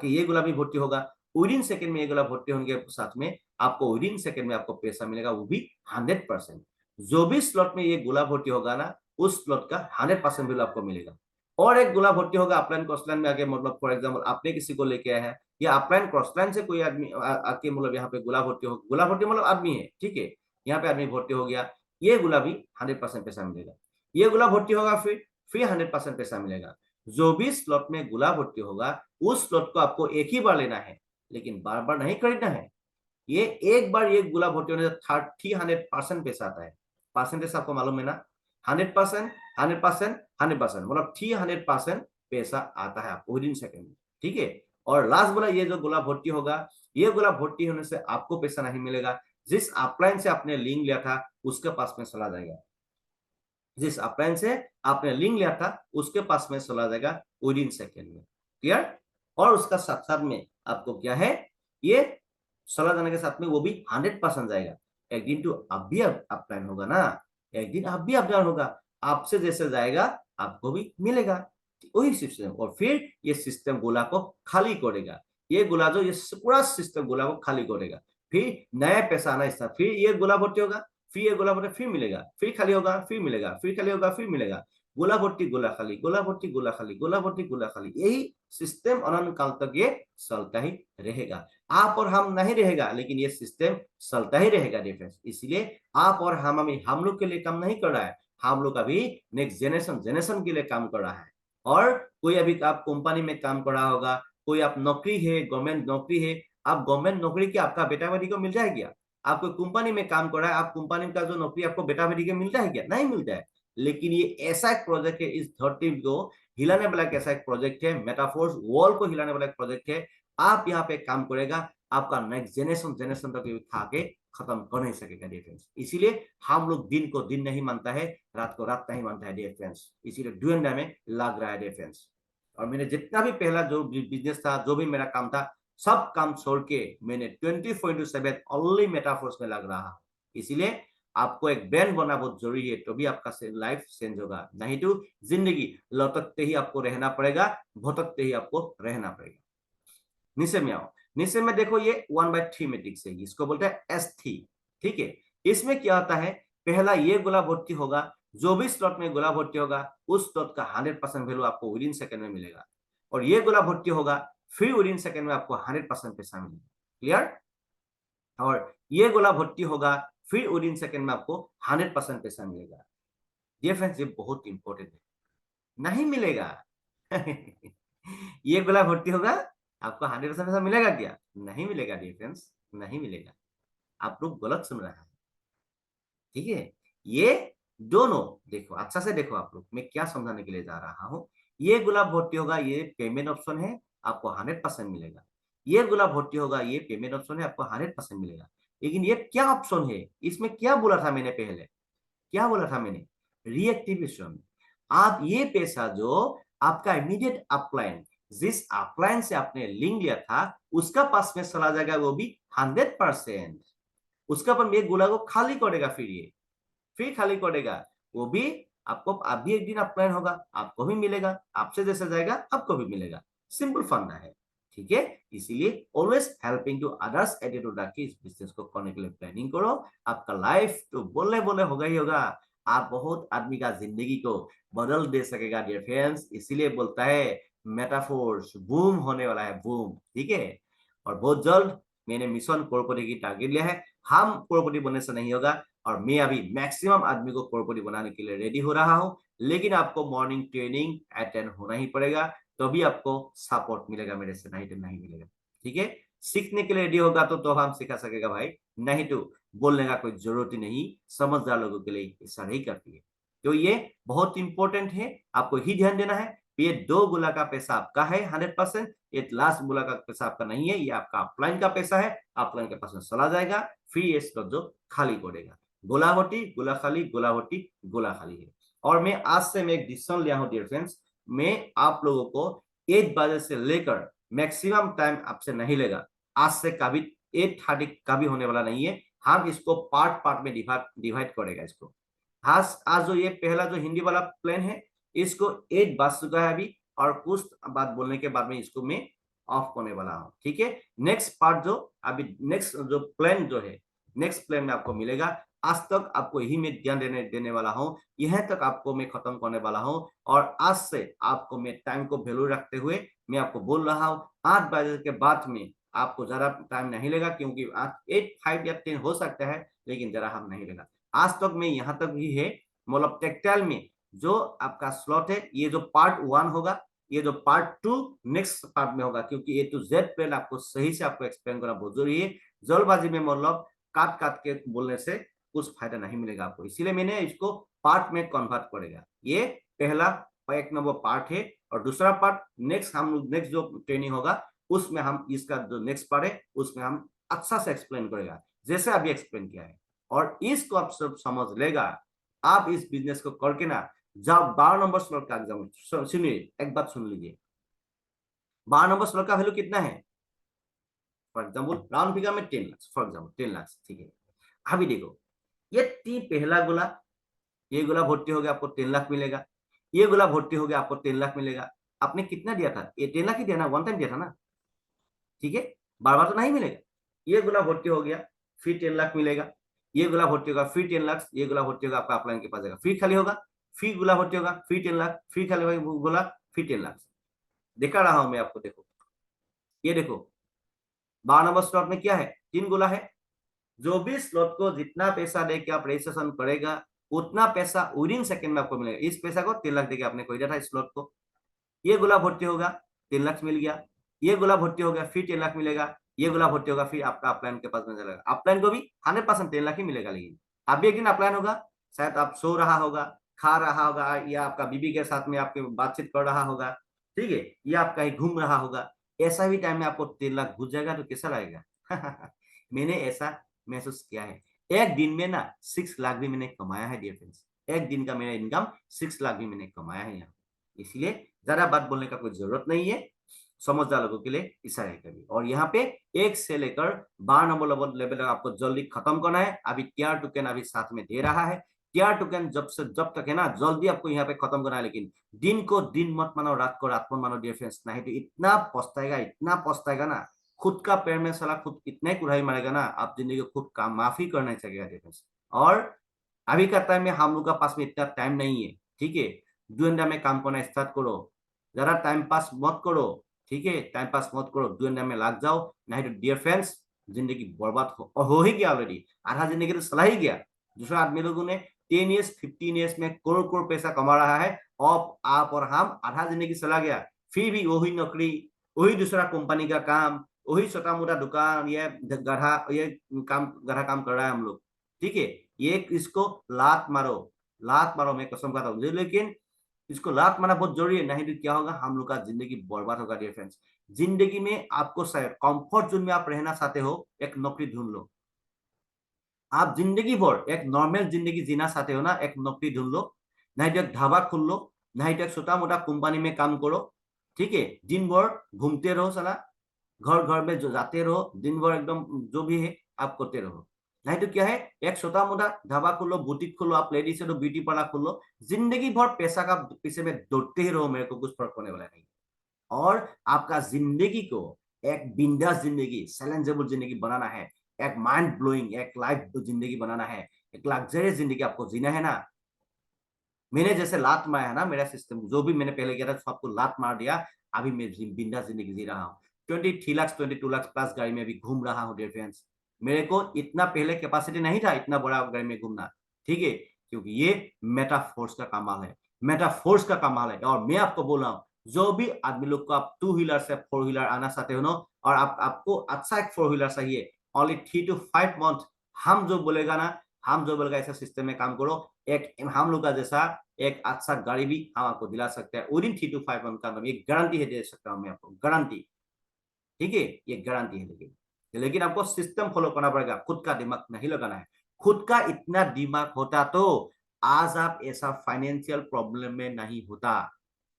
ये गोला भी भर्ती होगा, विद इन सेकेंड में ये गोला भर्ती होने के साथ में आपको विद इन सेकेंड में आपको पैसा मिलेगा, वो भी 100%। जो भी स्लॉट में ये गोला भर्ती होगा ना, उस स्लॉट का 100% बिल आपको मिलेगा। और एक गोला भर्ती होगा अपलाइन कॉस्टलाइन में आके, मतलब फॉर एग्जाम्पल आपने किसी को लेके आया है, या अपलाइन कॉस्टलाइन से कोई आदमी आके, मतलब यहाँ पे गोला भर्ती हो, गोला भर्ती मतलब आदमी है, ठीक है। यहाँ पे आदमी भर्ती हो गया, ये गोला भी 100% पैसा मिलेगा। ये गोला भर्ती होगा, फिर 100% पैसा मिलेगा। जो भी स्लॉट में गोला भर्ती होगा, उस स्लॉट को आपको एक ही बार लेना है, लेकिन बार बार नहीं खरीदना है। ये एक बार ये गोला भर्ती होने से 100% पैसा आता है। परसेंटेज आपको मालूम है ना, 100%, 100%, 100%, मतलब 300% पैसा आता है आपको विद इन सेकेंड में, ठीक है। और लास्ट बोला, ये जो गोला भर्ती होगा, ये गोला भर्ती होने से आपको पैसा नहीं मिलेगा, जिस अपलाइन से आपने लिंक लिया था उसके पास में चला जाएगा, जिस अपलाइन से आपने लिंक लिया था उसके पास में चला जाएगा विद इन सेकेंड में। क्लियर? और उसका साथ साथ में आपको क्या है, ये चला जाने के साथ में वो भी 100% जाएगा। एक दिन तो अब भी अपलाइन होगा ना, एक दिन आप भी अपलाइन होगा, आपसे जैसे जाएगा आपको भी मिलेगा, वही सिस्टम। और फिर ये सिस्टम गोला को खाली करेगा, ये गोला जो ये पूरा सिस्टम गोला को खाली करेगा, फिर नया पैसा आना स्टार्ट, फिर ये गोला भर्ती होगा, फिर ये गोला भर्ती फिर मिलेगा, फिर खाली होगा, फिर मिलेगा, फिर खाली होगा, फिर मिलेगा। गोला भर्ती गोला खाली, गोला भर्ती गोला खाली, गोला भर्ती गोला खाली, यही सिस्टम अनंत काल तक ये चलता ही रहेगा। आप और हम नहीं रहेगा, लेकिन ये सिस्टम चलता ही रहेगा डिफरेंस। इसलिए आप और हम लोग के लिए काम नहीं कर रहा है, हम लोग अभी नेक्स्ट जनरेशन के लिए काम कर रहा है। और कोई अभी आप कंपनी में काम कर रहा होगा, कोई आप नौकरी है, गवर्नमेंट नौकरी है, आप गवर्नमेंट नौकरी की आपका बेटा बेटी को मिल जाए क्या? आप कोई कंपनी में काम कर रहा है, आप कंपनी का जो नौकरी आपको बेटा बेटी को मिलता है क्या? नहीं मिलता है। लेकिन ये ऐसा एक प्रोजेक्ट है, इस धरती को हिलाने वाला ऐसा एक प्रोजेक्ट है, मेटाफोर्स वर्ल्ड को हिलाने वाला एक प्रोजेक्ट है। आप यहाँ पे काम करेगा, आपका नेक्स्ट जनरेशन तक ये खा के खत्म कर नहीं सकेगा डियर फ्रेंड्स। इसीलिए हम लोग दिन को दिन नहीं मानता है, रात को रात नहीं मानता है डियर फ्रेंड्स। इसीलिए डू एंड डाई में लग रहा है डियर फ्रेंड्स। और मैंने जितना भी पहला जो बिजनेस था, जो भी मेरा काम था, सब काम छोड़ के मैंने 24/7 ओनली मेटाफोर्स में लग रहा। इसीलिए आपको एक ब्रांड बनना बहुत जरूरी है, तो भी आपका लाइफ चेंज होगा, नहीं तो जिंदगी लौटते ही आपको रहना पड़ेगा, भटकते ही आपको रहना पड़ेगा। नीचे में आओ, नीचे में देखो ये 1/3 मैट्रिक्स है, इसको बोलते हैं S3। ठीक है, इसमें क्या होता है, पहला ये गोला भर्ती होगा, जो भी स्लॉट में गोला भर्ती होगा उस स्लॉट का 100% वैल्यू आपको विद इन सेकंड में मिलेगा। और ये गोला भर्ती होगा, फिर विद इन सेकंड में आपको 100% पैसा मिलेगा। क्लियर? और ये गोला भर्ती होगा, फिर विद इन सेकंड में आपको 100% पैसा मिलेगा। ये फ्रेंड्स ये बहुत इंपॉर्टेंट है, नहीं मिलेगा। ये गोला भर्ती होगा, आपको 100% पैसा मिलेगा क्या? नहीं मिलेगा डियर फ्रेंड्स, नहीं मिलेगा। आप लोग गलत सुन रहे हैं। ठीक है, ये दोनों देखो, अच्छा से देखो आप लोग, मैं क्या समझाने के लिए जा रहा हूँ। ये गुलाब भर्ती होगा, ये पेमेंट ऑप्शन है, आपको 100% मिलेगा। ये गुलाब भर्ती होगा, ये पेमेंट ऑप्शन है, आपको 100% मिलेगा। लेकिन ये क्या ऑप्शन है, इसमें क्या बोला था मैंने पहले, क्या बोला था मैंने? रिएक्टिवेशन। आप ये पैसा जो आपका इमीडिएट अपलाइन, जिस अपलाइन से आपने लिंक लिया था उसका पास में चला जाएगा, वो भी 100%। उसका पर ये गोला को खाली करेगा, फिर ये फिर खाली करेगा, वो भी आपको, आप भी एक दिन अपलाइन होगा, आपको भी मिलेगा, आपसे जैसे जाएगा आपको भी मिलेगा। सिंपल फंडा है। ठीक है, इसीलिए always helping to others attitude रखिए, इस बिजनेस को करने के लिए प्लानिंग करो। आपका लाइफ तो बोले बोले होगा ही होगा, आप बहुत आदमी का जिंदगी को बदल दे सकेगा डियर फ्रेंड्स। इसीलिए बोलता है मेटाफोर्स बूम होने वाला है, बूम। ठीक है, और बहुत जल्द मैंने मिशन करोड़पति की टारगेट लिया है। हम करोड़पति बनने से नहीं होगा, और मैं अभी मैक्सिमम आदमी को करोड़पति बनाने के लिए रेडी हो रहा हूं, लेकिन आपको मॉर्निंग ट्रेनिंग अटेंड होना ही पड़ेगा, तभी आपको सपोर्ट मिलेगा मेरे से, नहीं तो नहीं मिलेगा। ठीक है, सीखने के लिए रेडी होगा तो हम सिखा सकेगा भाई, नहीं तो बोलने का कोई जरूरत ही नहीं। समझदार लोगों के लिए ऐसा नहीं करती है। तो ये बहुत इंपॉर्टेंट है, आपको ही ध्यान देना है। ये 2 गुला का पैसा आपका है 100%, ये लास्ट गुला का पैसा आपका नहीं है, ये आपका अपलाइन का पैसा है, अपलाइन के पास में चला जाएगा, फिर ये स्लॉट जो खाली पड़ेगा। गोला होटी गोला खाली, गोला होटी गोला खाली है। और मैं आज से मैं एक डिसीजन लिया हूं डियर फ्रेंड्स, मैं आप लोगों को 8 बजे से लेकर मैक्सिमम टाइम आपसे नहीं लेगा। आज से कभी 8:30 कभी होने वाला नहीं है। हम इसको पार्ट पार्ट में डिवाइड करेगा इसको। आज आज जो ये पहला जो हिंदी वाला प्लान है, इसको 8 बज चुका है अभी, और कुछ बात बोलने के बाद में इसको मैं ऑफ करने वाला हूँ। ठीक है, नेक्स्ट पार्ट जो अभी नेक्स्ट जो प्लान जो है, नेक्स्ट प्लान में आपको मिलेगा। आज तक आपको यही मैं ध्यान देने वाला हूँ, यहां तक आपको मैं खत्म करने वाला हूँ। और आज से आपको मैं टाइम को वैल्यू रखते हुए मैं आपको बोल रहा हूँ, 8 बजे के बाद में आपको ज्यादा टाइम नहीं लेगा, क्योंकि आज 8, 5 या 10 हो सकता है, लेकिन जरा हम नहीं लेगा। आज तक मैं यहाँ तक भी है, मतलब टेक्सटाइल में जो आपका स्लॉट है, ये जो पार्ट 1 होगा, ये जो पार्ट 2 नेक्स्ट पार्ट में होगा, क्योंकि A to Z प्लान आपको सही से आपको एक्सप्लेन करना बहुत जरूरी है। जल्दबाजी में मतलब काट काट के बोलने से कुछ फायदा नहीं मिलेगा आपको, इसीलिए मैंने इसको पार्ट में कन्वर्ट करेगा। ये पहला 1 नंबर पार्ट है, और दूसरा पार्ट नेक्स्ट हम नेक्स्ट जो ट्रेनिंग होगा उसमें हम इसका जो नेक्स्ट पार्ट है उसमें हम अच्छा से एक्सप्लेन करेगा, जैसे अभी एक्सप्लेन किया है। और इसको आप सब समझ लेगा, आप इस बिजनेस को करके ना जब 12 नंबर स्लॉट का एग्जाम, सुनिए एक बात सुन लीजिए, 12 नंबर स्लॉट का वैल्यू कितना है? फॉर एग्जाम्पल राउंड फिगर में 10 लाख, फॉर एग्जाम्पल 10 लाख। ठीक है, अभी देखो ये पहला गोला, ये गोला भर्ती हो गया आपको 10 लाख मिलेगा, ये गोला भर्ती हो गया आपको 10 लाख मिलेगा। आपने कितना दिया था? ये 10 लाख ही दिया ना, वन टाइम दिया था ना। ठीक है, बार बार तो नहीं मिलेगा। ये गोला भर्ती हो गया, फिर 10 लाख मिलेगा, ये गोला भर्ती होगा, फिर 10 लाख, ये गोला भर्ती होगा आपका अपलाइन के पास जाएगा, फिर खाली होगा, फिर गोला भर्ती होगा, फिर 10 लाख, फिर खाली होगा गोला, फिर 10 लाख। दिखा रहा हूं मैं आपको, देखो ये देखो 12 नंबर स्लॉट में क्या है, 3 गोला है। जो भी स्लॉट को जितना पैसा देके आप रजिस्ट्रेशन करेगा उतना पैसा विद इन सेकंड में आपको मिलेगा। इस पैसा को 3 लाख देके आपने खरीदा था इस स्लॉट को, ये गोला भर्ती होगा, 3 लाख मिल गया, ये गोला भर्ती हो गया, फिर 10 लाख मिलेगा, ये गोला भर्ती होगा, फिर आपका अपलाइन के पास में चलेगा। अपलाइन को भी 100% 10 लाख ही मिलेगा। लेकिन आप भी एक दिन अपलाइन होगा, शायद आप सो रहा होगा, खा रहा होगा, या आपका बीबी के साथ में आपके बातचीत कर रहा होगा, ठीक है, या आप कहीं घूम रहा होगा, ऐसा भी टाइम में आपको 3 लाख घुस जाएगा, तो कैसा लगेगा? मैंने ऐसा महसूस किया है। एक दिन में ना 6 लाख भी मैंने कमाया है डियर फ्रेंड्स। एक दिन का मेरा इनकम 6 लाख भी मैंने कमाया है यहाँ। इसलिए ज्यादा बात बोलने का कोई जरूरत नहीं है, समझदार लोगों के लिए इशारा करिए। और यहाँ पे 1 से लेकर 12 नंबर लेवल तक आपको जल्दी खत्म करना है। अभी टीआर टोकन अभी साथ में दे रहा है। टीआर टोकन जब तक है ना जल्दी आपको यहाँ पे खत्म करना है, लेकिन दिन को दिन मत मानो, रात को रात मत मानो डियर फ्रेंड्स, नहीं तो इतना पछताएगा ना, खुद का पैर में साला खुद इतने कुल्हाड़ी मारेगा ना, आप जिंदगी को खुद का माफी करना चाहिए डियर फ्रेंड्स। और अभी का टाइम में हम लोग का पास में इतना टाइम नहीं है, ठीक है। 2 घंटा में काम करना स्टार्ट करो, ज्यादा टाइम पास मत करो, ठीक है। टाइम पास मत करो, 2 घंटा में लग जाओ, नहीं तो डियर फ्रेंड्स जिंदगी बर्बाद हो ही गया ऑलरेडी। आधा जिंदगी तो चला ही गया। दूसरा आदमी लोगों ने 10 ईयर्स 15 ईयर्स में करोड़ करोड़ पैसा कमा रहा है, और आप और हम आधा जिंदगी चला गया, फिर भी वही नौकरी, वही दूसरा कंपनी का काम, वही छोटा मोटा दुकान, ये गधा, ये गधा काम कर रहा है हम लोग, ठीक है। ये इसको लात मारो, लात मारो, मैं कसम खाता हूँ। लेकिन इसको लात मारना बहुत जरूरी है, नहीं तो क्या होगा, हम लोग का जिंदगी बर्बाद होगा डियर फ्रेंड्स। जिंदगी में आपको शायद कंफर्ट जोन में आप रहना चाहते हो, एक नौकरी ढूंढ लो। आप जिंदगी भर एक नॉर्मल जिंदगी जीना चाहते हो ना, एक नौकरी ढूंढ लो, नहीं तो एक ढाबा खोल लो, नहीं तो एक छोटा मोटा कंपनी में काम करो, ठीक है। दिन भर घूमते रहो साला, घर घर में जो जाते रहो, दिन भर एकदम जो भी है आप करते रहो। नहीं तो क्या है, एक छोटा मोटा ढाबा खोलो, बुटीक खोलो, आप लेडीज है तो ब्यूटी पार्लर खोलो, जिंदगी भर पैसा का पीछे में दौड़ते ही रहो, मेरे को कुछ फर्क पड़ने वाला नहीं। और आपका जिंदगी को एक बिंदास जिंदगी, चैलेंजेबल जिंदगी बनाना है, एक माइंड ब्लोइंग एक लाइफ जिंदगी बनाना है, एक लग्जरियस जिंदगी आपको जीना है ना। मैंने जैसे लात मारा है ना, मेरा सिस्टम जो भी मैंने पहले किया था सबको लात मार दिया, अभी मैं बिंदास जिंदगी जी रहा हूँ। 23 लाख 22 लाख प्लस गाड़ी में भी घूम रहा हूँ डियर फ्रेंड्स। मेरे को इतना पहले कैपेसिटी नहीं था इतना बड़ा गाड़ी में घूमना, ठीक है, क्योंकि ये मेटाफोर्स का कमाल है, मेटाफोर्स का कमाल है। और मैं आपको बोल रहा हूँ, जो भी आदमी लोग को आप 2 व्हीलर से 4 व्हीलर आना चाहते हो ना, और आपको अच्छा एक 4 व्हीलर चाहिए, ओनली 3 to 5 मंथ, हम जो बोलेगा ना, हम जो बोलेगा ऐसा सिस्टम में काम करो, एक हम लोग का जैसा एक अच्छा गाड़ी भी हम आपको दिला सकते हैं विदिन 3 to 5 मंथ का, ये गारंटी है, दे सकता हूँ मैं आपको गारंटी, ठीक है, ये गारंटी है। लेकिन आपको सिस्टम फॉलो करना पड़ेगा, खुद का दिमाग नहीं लगाना है। खुद का इतना दिमाग होता तो आज आप ऐसा फाइनेंशियल प्रॉब्लम में नहीं होता,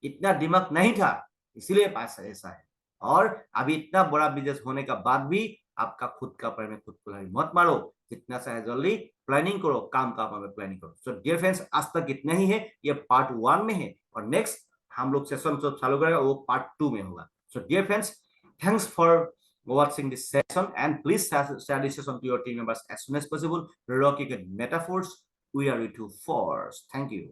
इतना दिमाग नहीं था, इसीलिए पैसा ऐसा है। और अभी इतना बड़ा बिजनेस होने का बाद भी आपका खुद का पैर में खुद कुल्हाड़ी मत मारो, जितना चाहे जल्दी प्लानिंग करो, काम का प्लानिंग करो। सो डियर फ्रेंड्स, आज तक इतना ही है, ये पार्ट 1 में है, और नेक्स्ट हम लोग सेशन जो चालू करेगा वो पार्ट 2 में होगा। So dear friends, thanks for watching this session, and please share this session to your team members as soon as possible. Rocky Metaphors, we are with you first. Thank you.